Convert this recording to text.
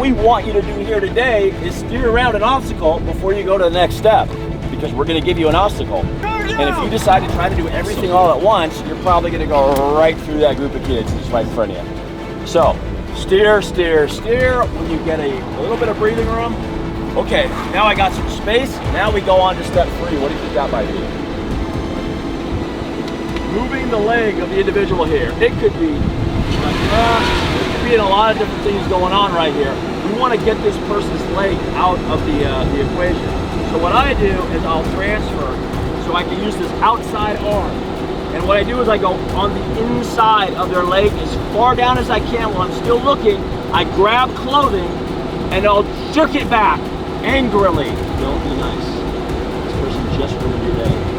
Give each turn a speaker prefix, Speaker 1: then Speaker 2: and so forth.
Speaker 1: we want you to do here today is steer around an obstacle before you go to the next step, because we're going to give you an obstacle. And if you decide to try to do everything all at once, you're probably going to go right through that group of kids just right in front of you. So steer, steer, steer when you get a little bit of breathing room. Okay, now I got some space. Now we go on to step 3. What do you think that might be? Moving the leg of the individual here. It could be like that. It could be in a lot of different things going on right here. We want to get this person's leg out of the equation. So what I do is I'll transfer so I can use this outside arm. And what I do is I go on the inside of their leg as far down as I can while I'm still looking. I grab clothing and I'll jerk it back angrily. Don't be nice. This person just ruined your day.